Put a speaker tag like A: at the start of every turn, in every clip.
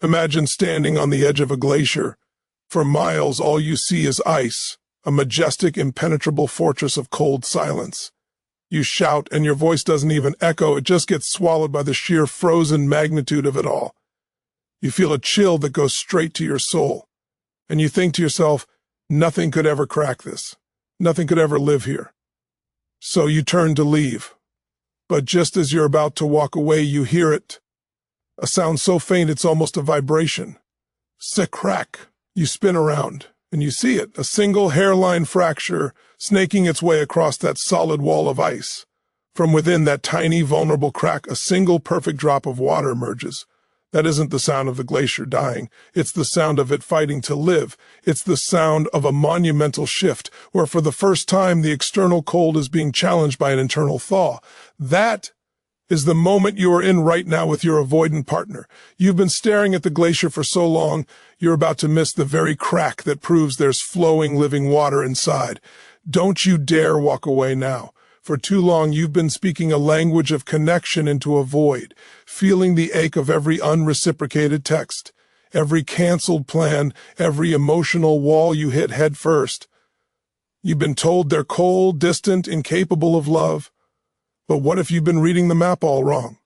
A: Imagine standing on the edge of a glacier. For miles, all you see is ice, a majestic, impenetrable fortress of cold silence. You shout, and your voice doesn't even echo, it just gets swallowed by the sheer frozen magnitude of it all. You feel a chill that goes straight to your soul, and you think to yourself, nothing could ever crack this. Nothing could ever live here. So you turn to leave. But just as you're about to walk away, you hear it. A sound so faint it's almost a vibration. Crack. You spin around, and you see it, a single hairline fracture snaking its way across that solid wall of ice. From within that tiny, vulnerable crack, a single perfect drop of water emerges. That isn't the sound of the glacier dying. It's the sound of it fighting to live. It's the sound of a monumental shift, where for the first time the external cold is being challenged by an internal thaw. That is the moment you are in right now with your avoidant partner. You've been staring at the glacier for so long, you're about to miss the very crack that proves there's flowing, living water inside. Don't you dare walk away now. For too long, you've been speaking a language of connection into a void, feeling the ache of every unreciprocated text, every canceled plan, every emotional wall you hit head first. You've been told they're cold, distant, incapable of love. But what if you've been reading the map all wrong?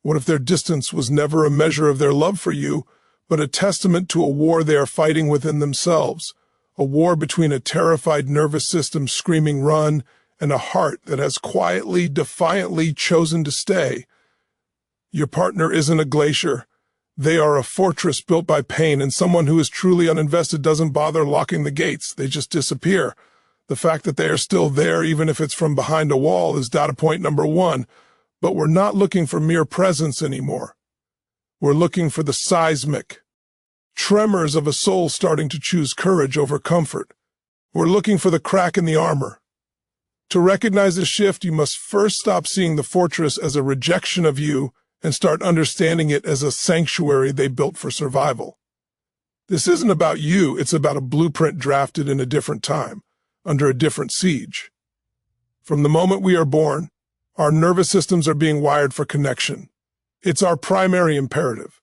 A: What if their distance was never a measure of their love for you, but a testament to a war they are fighting within themselves, a war between a terrified nervous system screaming run and a heart that has quietly, defiantly chosen to stay? Your partner isn't a glacier. They are a fortress built by pain, and someone who is truly uninvested doesn't bother locking the gates. They just disappear. The fact that they are still there, even if it's from behind a wall, is data point number one. But we're not looking for mere presence anymore. We're looking for the seismic tremors of a soul starting to choose courage over comfort. We're looking for the crack in the armor. To recognize this shift, you must first stop seeing the fortress as a rejection of you and start understanding it as a sanctuary they built for survival. This isn't about you, it's about a blueprint drafted in a different time, under a different siege. From the moment we are born, our nervous systems are being wired for connection. It's our primary imperative.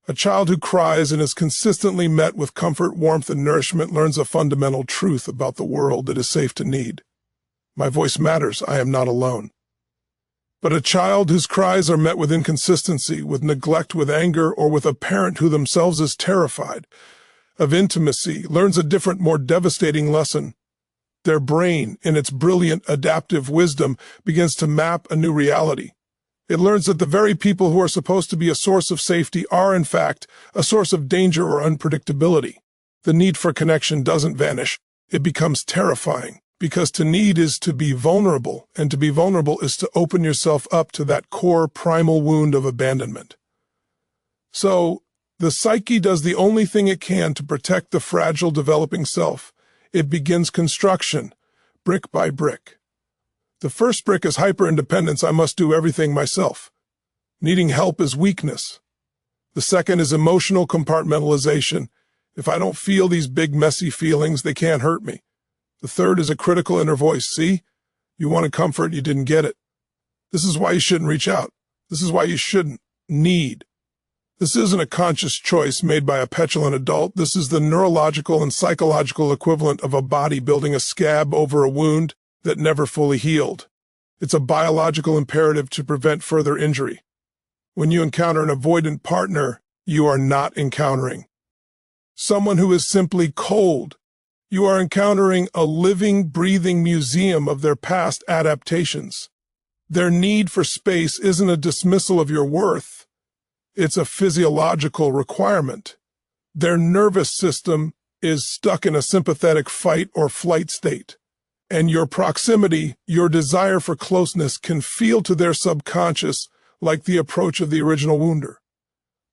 A: A child who cries and is consistently met with comfort, warmth, and nourishment learns a fundamental truth about the world that is safe to need. My voice matters, I am not alone. But a child whose cries are met with inconsistency, with neglect, with anger, or with a parent who themselves is terrified of intimacy learns a different, more devastating lesson. Their brain, in its brilliant adaptive wisdom, begins to map a new reality. It learns that the very people who are supposed to be a source of safety are, in fact, a source of danger or unpredictability. The need for connection doesn't vanish. It becomes terrifying, because to need is to be vulnerable, and to be vulnerable is to open yourself up to that core primal wound of abandonment. So, the psyche does the only thing it can to protect the fragile developing self. It begins construction, brick by brick. The first brick is hyper-independence. I must do everything myself. Needing help is weakness. The second is emotional compartmentalization. If I don't feel these big, messy feelings, they can't hurt me. The third is a critical inner voice. See? You wanted comfort, you didn't get it. This is why you shouldn't reach out. This is why you shouldn't need. This isn't a conscious choice made by a petulant adult. This is the neurological and psychological equivalent of a body building a scab over a wound that never fully healed. It's a biological imperative to prevent further injury. When you encounter an avoidant partner, you are not encountering someone who is simply cold. You are encountering a living, breathing museum of their past adaptations. Their need for space isn't a dismissal of your worth. It's a physiological requirement. Their nervous system is stuck in a sympathetic fight or flight state. And your proximity, your desire for closeness, can feel to their subconscious like the approach of the original wounder.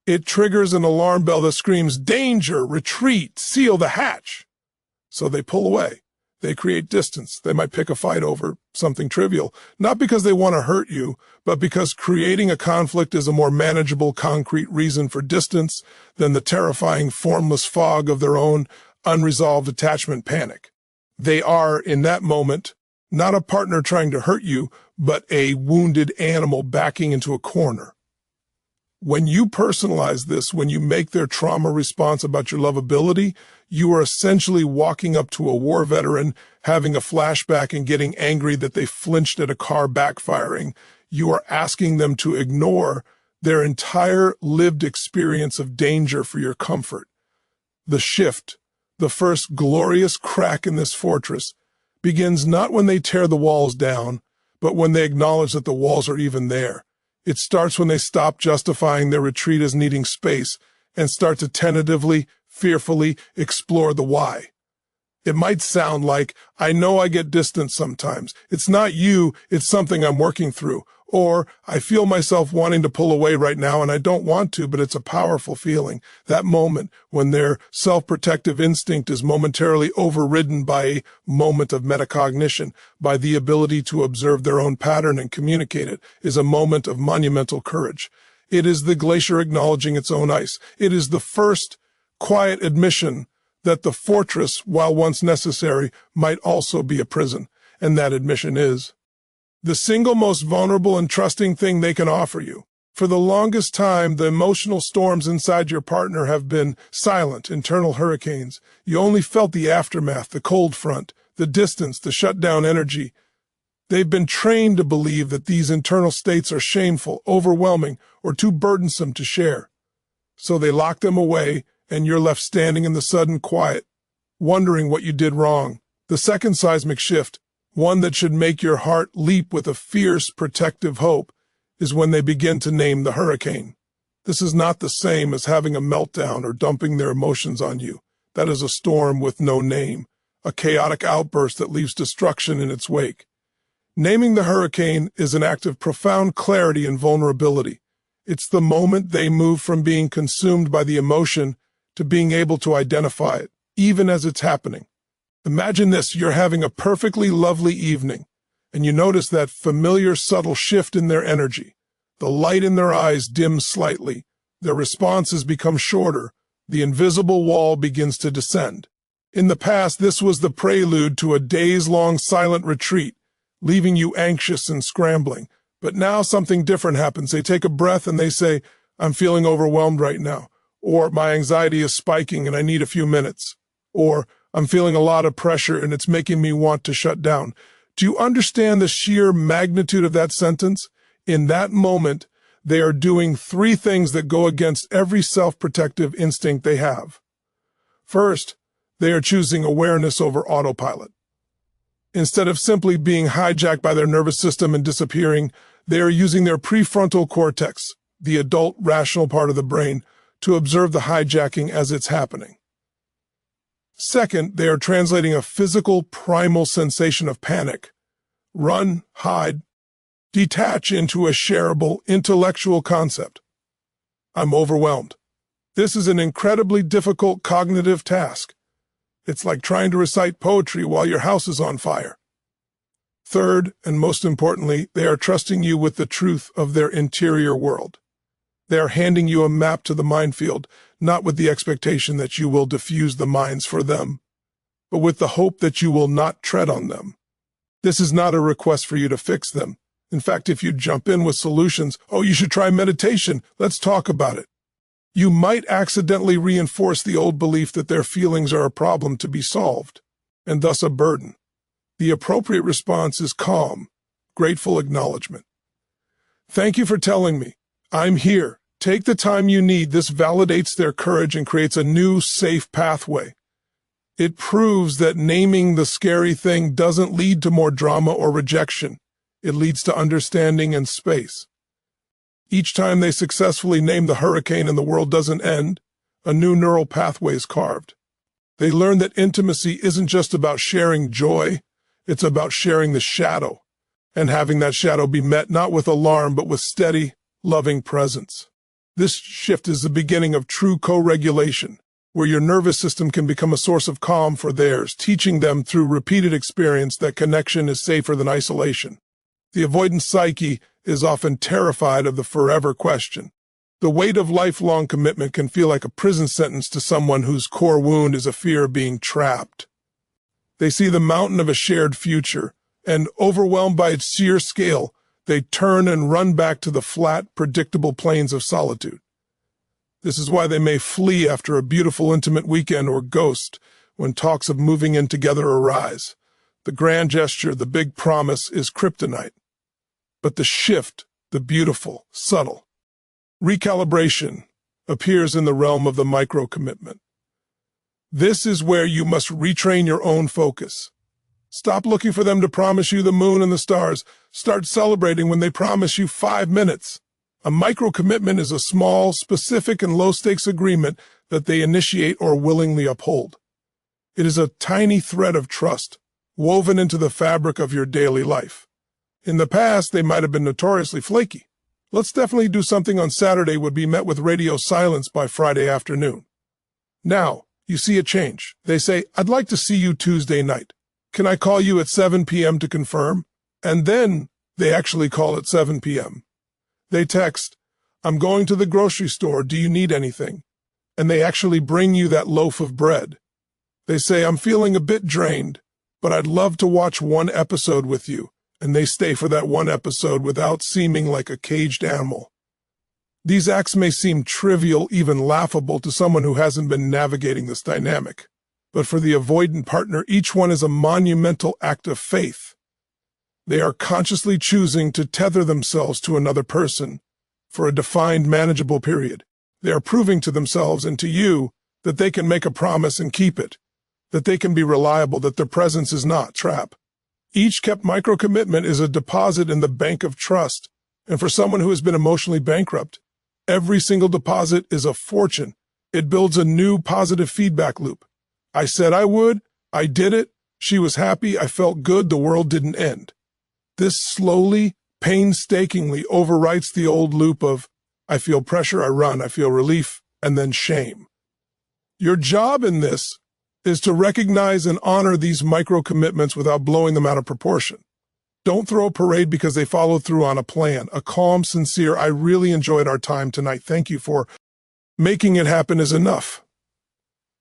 A: It triggers an alarm bell that screams, danger, retreat, seal the hatch. So they pull away. They create distance. They might pick a fight over something trivial, not because they want to hurt you, but because creating a conflict is a more manageable, concrete reason for distance than the terrifying, formless fog of their own unresolved attachment panic. They are, in that moment, not a partner trying to hurt you, but a wounded animal backing into a corner. When you personalize this, when you make their trauma response about your lovability, you are essentially walking up to a war veteran, having a flashback and getting angry that they flinched at a car backfiring. You are asking them to ignore their entire lived experience of danger for your comfort. The shift, the first glorious crack in this fortress, begins not when they tear the walls down, but when they acknowledge that the walls are even there. It starts when they stop justifying their retreat as needing space and start to tentatively, fearfully explore the why. It might sound like, I know I get distant sometimes. It's not you, it's something I'm working through. Or, I feel myself wanting to pull away right now and I don't want to, but it's a powerful feeling. That moment when their self-protective instinct is momentarily overridden by a moment of metacognition, by the ability to observe their own pattern and communicate it, is a moment of monumental courage. It is the glacier acknowledging its own ice. It is the first quiet admission that the fortress, while once necessary, might also be a prison. And that admission is the single most vulnerable and trusting thing they can offer you. For the longest time, the emotional storms inside your partner have been silent, internal hurricanes. You only felt the aftermath, the cold front, the distance, the shutdown energy. They've been trained to believe that these internal states are shameful, overwhelming, or too burdensome to share. So they lock them away, and you're left standing in the sudden quiet, wondering what you did wrong. The second seismic shift, one that should make your heart leap with a fierce, protective hope, is when they begin to name the hurricane. This is not the same as having a meltdown or dumping their emotions on you. That is a storm with no name, a chaotic outburst that leaves destruction in its wake. Naming the hurricane is an act of profound clarity and vulnerability. It's the moment they move from being consumed by the emotion to being able to identify it, even as it's happening. Imagine this, you're having a perfectly lovely evening, and you notice that familiar subtle shift in their energy. The light in their eyes dims slightly, their responses become shorter, the invisible wall begins to descend. In the past, this was the prelude to a days-long silent retreat, leaving you anxious and scrambling. But now something different happens. They take a breath and they say, I'm feeling overwhelmed right now. Or my anxiety is spiking and I need a few minutes. Or I'm feeling a lot of pressure and it's making me want to shut down. Do you understand the sheer magnitude of that sentence? In that moment, they are doing three things that go against every self-protective instinct they have. First, they are choosing awareness over autopilot. Instead of simply being hijacked by their nervous system and disappearing, they are using their prefrontal cortex, the adult rational part of the brain, to observe the hijacking as it's happening. Second, they are translating a physical, primal sensation of panic. Run, hide, detach into a shareable, intellectual concept. I'm overwhelmed. This is an incredibly difficult cognitive task. It's like trying to recite poetry while your house is on fire. Third, and most importantly, they are trusting you with the truth of their interior world. They are handing you a map to the minefield, not with the expectation that you will diffuse the mines for them, but with the hope that you will not tread on them. This is not a request for you to fix them. In fact, if you jump in with solutions, oh, you should try meditation, let's talk about it, you might accidentally reinforce the old belief that their feelings are a problem to be solved, and thus a burden. The appropriate response is calm, grateful acknowledgement. Thank you for telling me. I'm here. Take the time you need. This validates their courage and creates a new, safe pathway. It proves that naming the scary thing doesn't lead to more drama or rejection. It leads to understanding and space. Each time they successfully name the hurricane and the world doesn't end, a new neural pathway is carved. They learn that intimacy isn't just about sharing joy, it's about sharing the shadow, and having that shadow be met not with alarm but with steady, loving presence. This shift is the beginning of true co-regulation, where your nervous system can become a source of calm for theirs, teaching them through repeated experience that connection is safer than isolation. The avoidant psyche is often terrified of the forever question. The weight of lifelong commitment can feel like a prison sentence to someone whose core wound is a fear of being trapped. They see the mountain of a shared future, and overwhelmed by its sheer scale, They turn and run back to the flat, predictable plains of solitude. This is why they may flee after a beautiful, intimate weekend or ghost when talks of moving in together arise. The grand gesture, the big promise, is kryptonite. But the shift, the beautiful, subtle recalibration, appears in the realm of the micro-commitment. This is where you must retrain your own focus. Stop looking for them to promise you the moon and the stars. Start celebrating when they promise you 5 minutes. A micro-commitment is a small, specific, and low-stakes agreement that they initiate or willingly uphold. It is a tiny thread of trust, woven into the fabric of your daily life. In the past, they might have been notoriously flaky. Let's definitely do something on Saturday would be met with radio silence by Friday afternoon. Now, you see a change. They say, I'd like to see you Tuesday night. Can I call you at 7 p.m. to confirm? And then they actually call at 7 p.m. They text, I'm going to the grocery store. Do you need anything? And they actually bring you that loaf of bread. They say, I'm feeling a bit drained, but I'd love to watch one episode with you. And they stay for that one episode without seeming like a caged animal. These acts may seem trivial, even laughable to someone who hasn't been navigating this dynamic. But for the avoidant partner, each one is a monumental act of faith. They are consciously choosing to tether themselves to another person for a defined, manageable period. They are proving to themselves and to you that they can make a promise and keep it, that they can be reliable, that their presence is not trap. Each kept micro-commitment is a deposit in the bank of trust, and for someone who has been emotionally bankrupt, every single deposit is a fortune. It builds a new positive feedback loop. I said I would, I did it, she was happy, I felt good, the world didn't end. This slowly, painstakingly overwrites the old loop of, I feel pressure, I run, I feel relief, and then shame. Your job in this is to recognize and honor these micro-commitments without blowing them out of proportion. Don't throw a parade because they followed through on a plan. A calm, sincere, I really enjoyed our time tonight, thank you for making it happen is enough.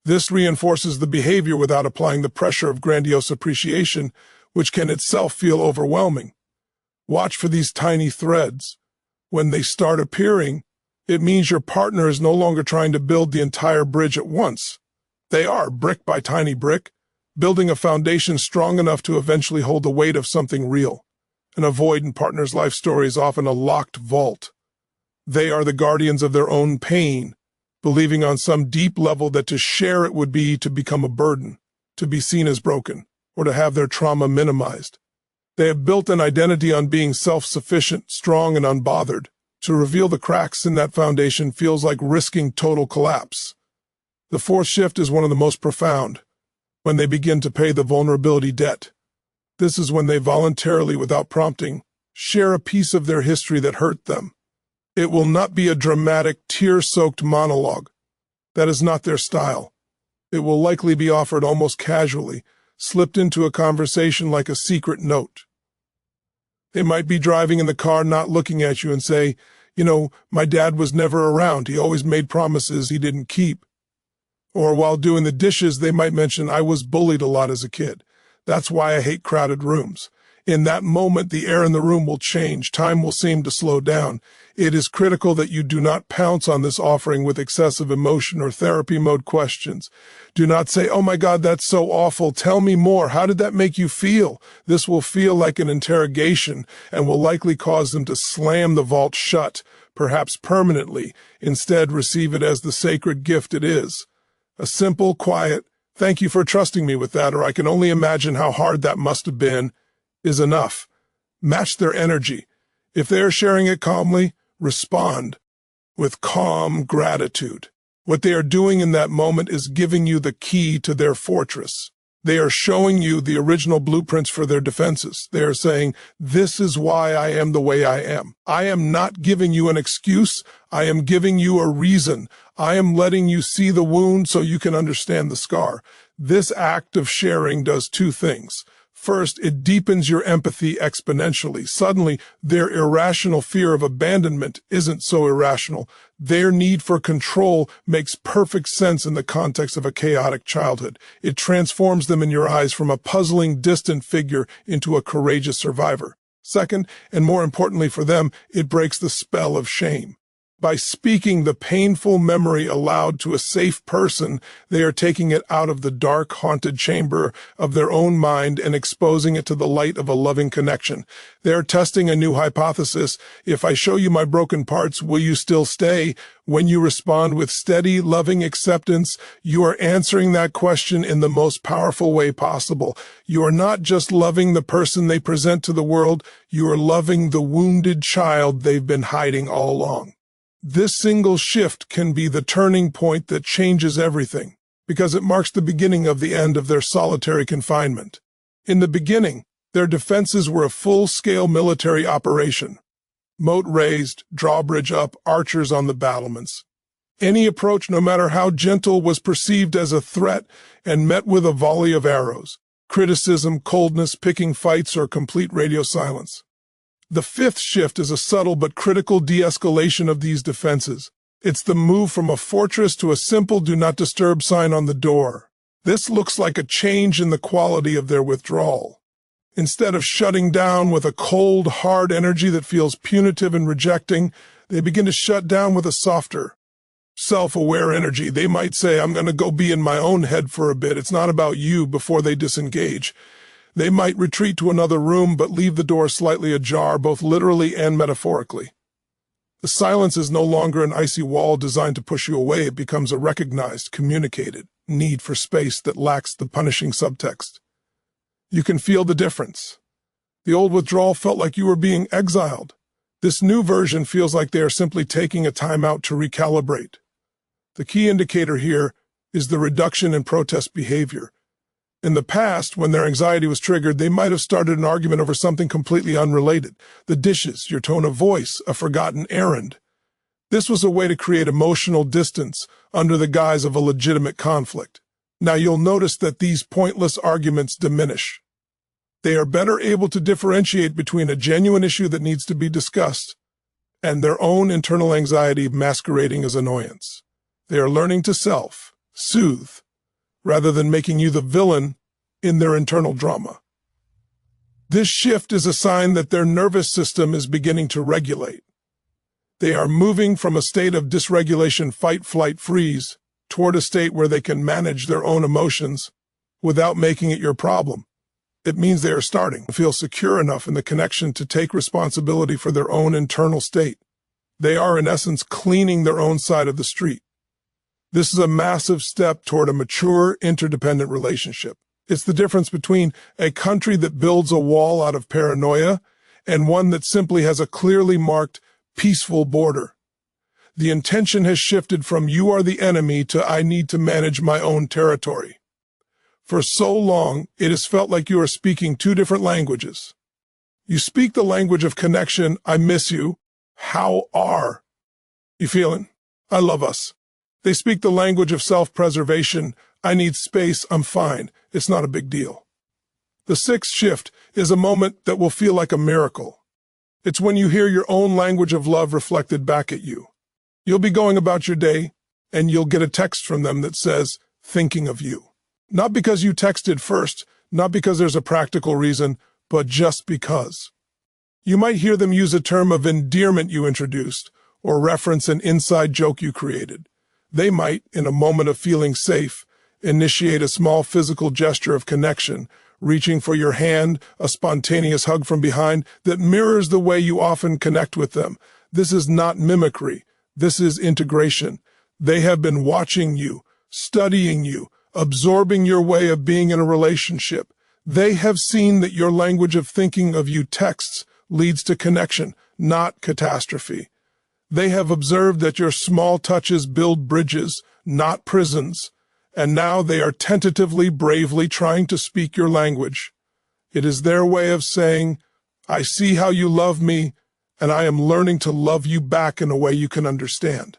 A: This reinforces the behavior without applying the pressure of grandiose appreciation, which can itself feel overwhelming. Watch for these tiny threads. When they start appearing, it means your partner is no longer trying to build the entire bridge at once. They are, brick by tiny brick, building a foundation strong enough to eventually hold the weight of something real. An avoidant partner's life story is often a locked vault. They are the guardians of their own pain, believing on some deep level that to share it would be to become a burden, to be seen as broken, or to have their trauma minimized. They have built an identity on being self-sufficient, strong, and unbothered. To reveal the cracks in that foundation feels like risking total collapse. The fourth shift is one of the most profound, when they begin to pay the vulnerability debt. This is when they voluntarily, without prompting, share a piece of their history that hurt them. It will not be a dramatic, tear-soaked monologue. That is not their style. It will likely be offered almost casually, slipped into a conversation like a secret note. They might be driving in the car not looking at you and say, my dad was never around. He always made promises he didn't keep. Or while doing the dishes, they might mention, I was bullied a lot as a kid. That's why I hate crowded rooms. In that moment, the air in the room will change. Time will seem to slow down. It is critical that you do not pounce on this offering with excessive emotion or therapy mode questions. Do not say, oh my God, that's so awful. Tell me more. How did that make you feel? This will feel like an interrogation and will likely cause them to slam the vault shut, perhaps permanently. Instead, receive it as the sacred gift it is. A simple, quiet, thank you for trusting me with that, or I can only imagine how hard that must have been, is enough. Match their energy. If they are sharing it calmly, respond with calm gratitude. What they are doing in that moment is giving you the key to their fortress. They are showing you the original blueprints for their defenses. They are saying, this is why I am the way I am. I am not giving you an excuse. I am giving you a reason. I am letting you see the wound so you can understand the scar. This act of sharing does two things. First, it deepens your empathy exponentially. Suddenly, their irrational fear of abandonment isn't so irrational. Their need for control makes perfect sense in the context of a chaotic childhood. It transforms them in your eyes from a puzzling, distant figure into a courageous survivor. Second, and more importantly for them, it breaks the spell of shame. By speaking the painful memory aloud to a safe person, they are taking it out of the dark, haunted chamber of their own mind and exposing it to the light of a loving connection. They are testing a new hypothesis. If I show you my broken parts, will you still stay? When you respond with steady, loving acceptance, you are answering that question in the most powerful way possible. You are not just loving the person they present to the world, you are loving the wounded child they've been hiding all along. This single shift can be the turning point that changes everything, because it marks the beginning of the end of their solitary confinement. In the beginning, their defenses were a full-scale military operation. Moat raised, drawbridge up, archers on the battlements. Any approach, no matter how gentle, was perceived as a threat and met with a volley of arrows, criticism, coldness, picking fights, or complete radio silence. The fifth shift is a subtle but critical de-escalation of these defenses. It's the move from a fortress to a simple do not disturb sign on the door. This looks like a change in the quality of their withdrawal. Instead of shutting down with a cold, hard energy that feels punitive and rejecting, they begin to shut down with a softer, self-aware energy. They might say, I'm going to go be in my own head for a bit. It's not about you, before they disengage. They might retreat to another room, but leave the door slightly ajar, both literally and metaphorically. The silence is no longer an icy wall designed to push you away. It becomes a recognized, communicated need for space that lacks the punishing subtext. You can feel the difference. The old withdrawal felt like you were being exiled. This new version feels like they are simply taking a time out to recalibrate. The key indicator here is the reduction in protest behavior. In the past, when their anxiety was triggered, they might have started an argument over something completely unrelated. The dishes, your tone of voice, a forgotten errand. This was a way to create emotional distance under the guise of a legitimate conflict. Now you'll notice that these pointless arguments diminish. They are better able to differentiate between a genuine issue that needs to be discussed and their own internal anxiety masquerading as annoyance. They are learning to self-soothe, rather than making you the villain in their internal drama. This shift is a sign that their nervous system is beginning to regulate. They are moving from a state of dysregulation, fight, flight, freeze, toward a state where they can manage their own emotions without making it your problem. It means they are starting to feel secure enough in the connection to take responsibility for their own internal state. They are, in essence, cleaning their own side of the street. This is a massive step toward a mature, interdependent relationship. It's the difference between a country that builds a wall out of paranoia and one that simply has a clearly marked, peaceful border. The intention has shifted from you are the enemy to I need to manage my own territory. For so long, it has felt like you are speaking two different languages. You speak the language of connection, I miss you, how are you feeling? I love us. They speak the language of self-preservation. I need space. I'm fine. It's not a big deal. The sixth shift is a moment that will feel like a miracle. It's when you hear your own language of love reflected back at you. You'll be going about your day, and you'll get a text from them that says, thinking of you. Not because you texted first, not because there's a practical reason, but just because. You might hear them use a term of endearment you introduced, or reference an inside joke you created. They might, in a moment of feeling safe, initiate a small physical gesture of connection, reaching for your hand, a spontaneous hug from behind that mirrors the way you often connect with them. This is not mimicry. This is integration. They have been watching you, studying you, absorbing your way of being in a relationship. They have seen that your language of thinking of you texts leads to connection, not catastrophe. They have observed that your small touches build bridges, not prisons, and now they are tentatively, bravely trying to speak your language. It is their way of saying, I see how you love me, and I am learning to love you back in a way you can understand.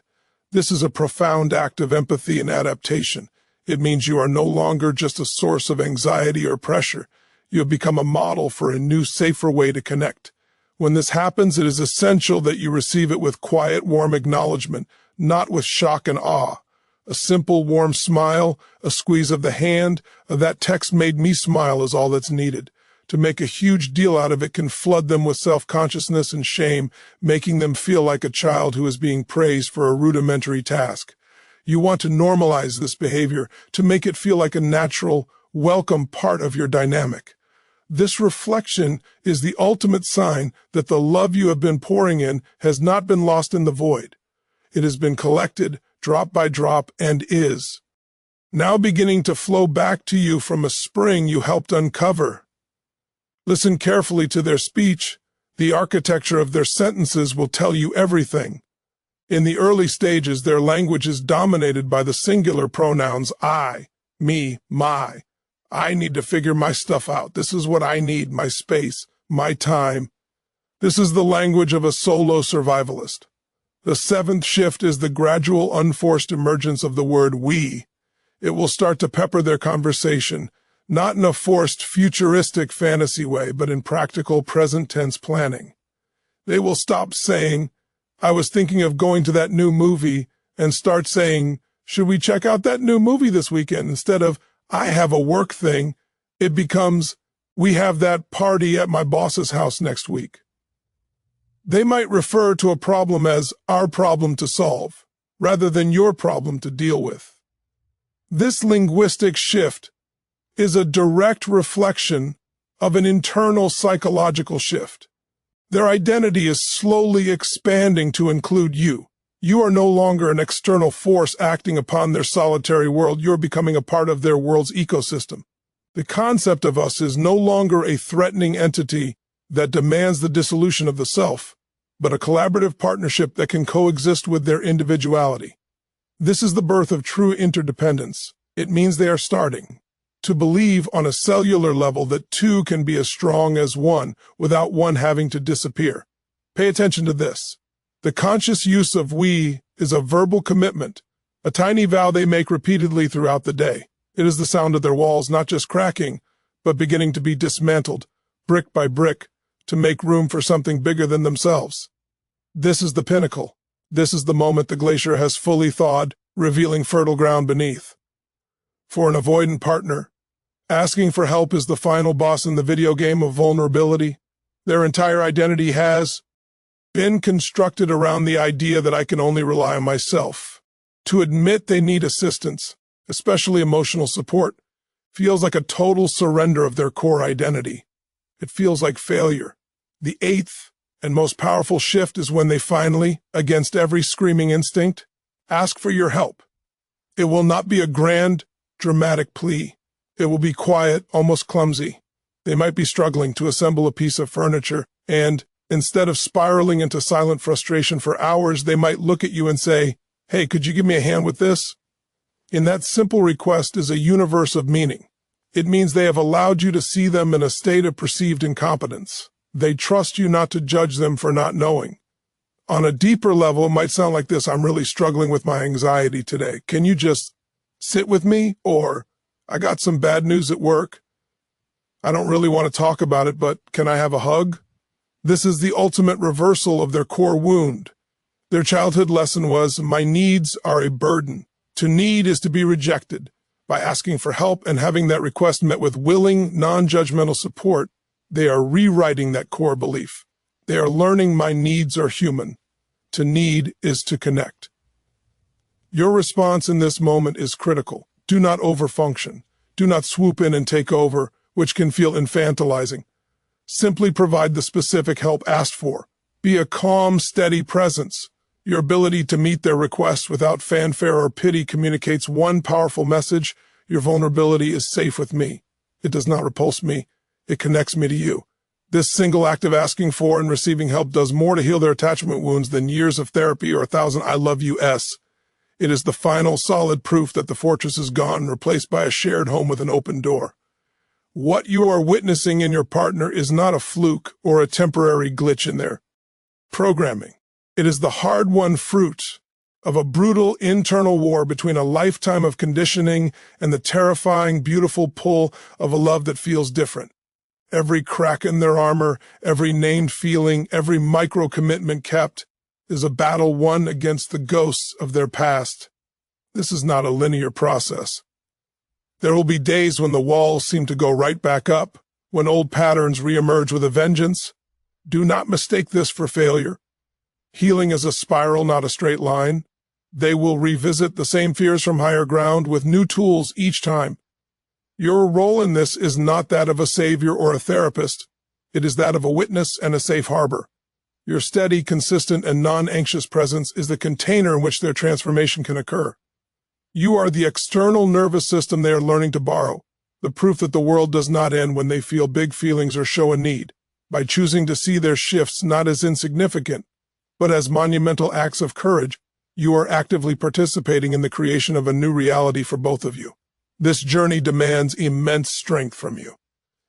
A: This is a profound act of empathy and adaptation. It means you are no longer just a source of anxiety or pressure. You have become a model for a new, safer way to connect. When this happens, it is essential that you receive it with quiet, warm acknowledgement, not with shock and awe. A simple, warm smile, a squeeze of the hand, that text made me smile is all that's needed. To make a huge deal out of it can flood them with self-consciousness and shame, making them feel like a child who is being praised for a rudimentary task. You want to normalize this behavior to make it feel like a natural, welcome part of your dynamic. This reflection is the ultimate sign that the love you have been pouring in has not been lost in the void. It has been collected, drop by drop, and is now beginning to flow back to you from a spring you helped uncover. Listen carefully to their speech. The architecture of their sentences will tell you everything. In the early stages, their language is dominated by the singular pronouns I, me, my. I need to figure my stuff out. This is what I need, my space, my time. This is the language of a solo survivalist. The seventh shift is the gradual, unforced emergence of the word we. It will start to pepper their conversation, not in a forced, futuristic fantasy way, but in practical, present-tense planning. They will stop saying, I was thinking of going to that new movie, and start saying, should we check out that new movie this weekend? Instead of, I have a work thing, it becomes, we have that party at my boss's house next week. They might refer to a problem as our problem to solve, rather than your problem to deal with. This linguistic shift is a direct reflection of an internal psychological shift. Their identity is slowly expanding to include you. You are no longer an external force acting upon their solitary world. You're becoming a part of their world's ecosystem. The concept of us is no longer a threatening entity that demands the dissolution of the self, but a collaborative partnership that can coexist with their individuality. This is the birth of true interdependence. It means they are starting to believe on a cellular level that two can be as strong as one without one having to disappear. Pay attention to this. The conscious use of we is a verbal commitment, a tiny vow they make repeatedly throughout the day. It is the sound of their walls not just cracking, but beginning to be dismantled, brick by brick, to make room for something bigger than themselves. This is the pinnacle. This is the moment the glacier has fully thawed, revealing fertile ground beneath. For an avoidant partner, asking for help is the final boss in the video game of vulnerability. Their entire identity has been constructed around the idea that I can only rely on myself. To admit they need assistance, especially emotional support, feels like a total surrender of their core identity. It feels like failure. The eighth and most powerful shift is when they finally, against every screaming instinct, ask for your help. It will not be a grand, dramatic plea. It will be quiet, almost clumsy. They might be struggling to assemble a piece of furniture, and instead of spiraling into silent frustration for hours, they might look at you and say, hey, could you give me a hand with this? In that simple request is a universe of meaning. It means they have allowed you to see them in a state of perceived incompetence. They trust you not to judge them for not knowing. On a deeper level, it might sound like this: I'm really struggling with my anxiety today. Can you just sit with me? Or, I got some bad news at work. I don't really want to talk about it, but can I have a hug? This is the ultimate reversal of their core wound. Their childhood lesson was, my needs are a burden. To need is to be rejected. By asking for help and having that request met with willing, non-judgmental support, they are rewriting that core belief. They are learning my needs are human. To need is to connect. Your response in this moment is critical. Do not overfunction. Do not swoop in and take over, which can feel infantilizing. Simply provide the specific help asked for. Be a calm, steady presence. Your ability to meet their requests without fanfare or pity communicates one powerful message: your vulnerability is safe with me. It does not repulse me. It connects me to you. This single act of asking for and receiving help does more to heal their attachment wounds than years of therapy or 1,000 I love you-s. It is the final solid proof that the fortress is gone, replaced by a shared home with an open door. What you are witnessing in your partner is not a fluke or a temporary glitch in their programming. It is the hard-won fruit of a brutal internal war between a lifetime of conditioning and the terrifying, beautiful pull of a love that feels different. Every crack in their armor, every named feeling, every micro-commitment kept is a battle won against the ghosts of their past. This is not a linear process. There will be days when the walls seem to go right back up, when old patterns reemerge with a vengeance. Do not mistake this for failure. Healing is a spiral, not a straight line. They will revisit the same fears from higher ground with new tools each time. Your role in this is not that of a savior or a therapist. It is that of a witness and a safe harbor. Your steady, consistent, and non-anxious presence is the container in which their transformation can occur. You are the external nervous system they are learning to borrow, the proof that the world does not end when they feel big feelings or show a need. By choosing to see their shifts not as insignificant, but as monumental acts of courage, you are actively participating in the creation of a new reality for both of you. This journey demands immense strength from you.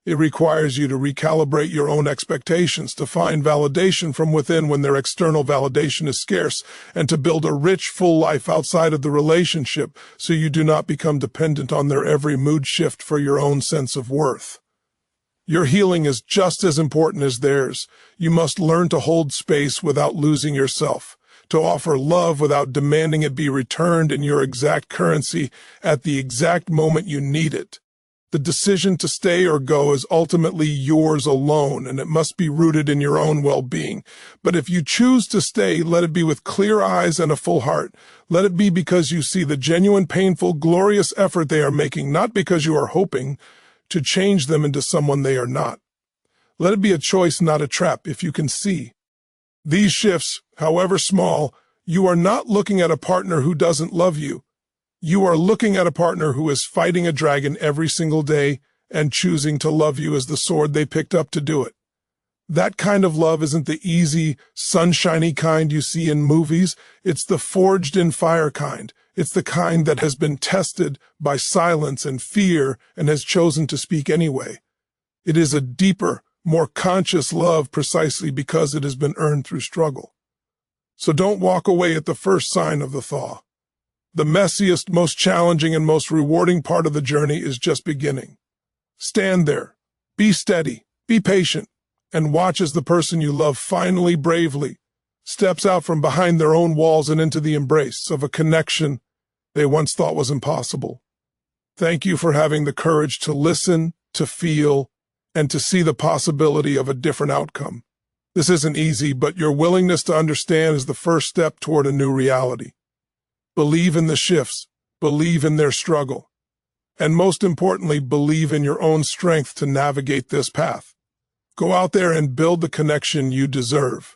A: It requires you to recalibrate your own expectations, to find validation from within when their external validation is scarce, and to build a rich, full life outside of the relationship so you do not become dependent on their every mood shift for your own sense of worth. Your healing is just as important as theirs. You must learn to hold space without losing yourself, to offer love without demanding it be returned in your exact currency at the exact moment you need it. The decision to stay or go is ultimately yours alone, and it must be rooted in your own well-being. But if you choose to stay, let it be with clear eyes and a full heart. Let it be because you see the genuine, painful, glorious effort they are making, not because you are hoping to change them into someone they are not. Let it be a choice, not a trap, if you can see. These shifts, however small, you are not looking at a partner who doesn't love you. You are looking at a partner who is fighting a dragon every single day and choosing to love you as the sword they picked up to do it. That kind of love isn't the easy, sunshiny kind you see in movies. It's the forged in fire kind. It's the kind that has been tested by silence and fear and has chosen to speak anyway. It is a deeper, more conscious love precisely because it has been earned through struggle. So don't walk away at the first sign of the thaw. The messiest, most challenging, and most rewarding part of the journey is just beginning. Stand there, be steady, be patient, and watch as the person you love finally, bravely, steps out from behind their own walls and into the embrace of a connection they once thought was impossible. Thank you for having the courage to listen, to feel, and to see the possibility of a different outcome. This isn't easy, but your willingness to understand is the first step toward a new reality. Believe in the shifts, believe in their struggle, and most importantly, believe in your own strength to navigate this path. Go out there and build the connection you deserve.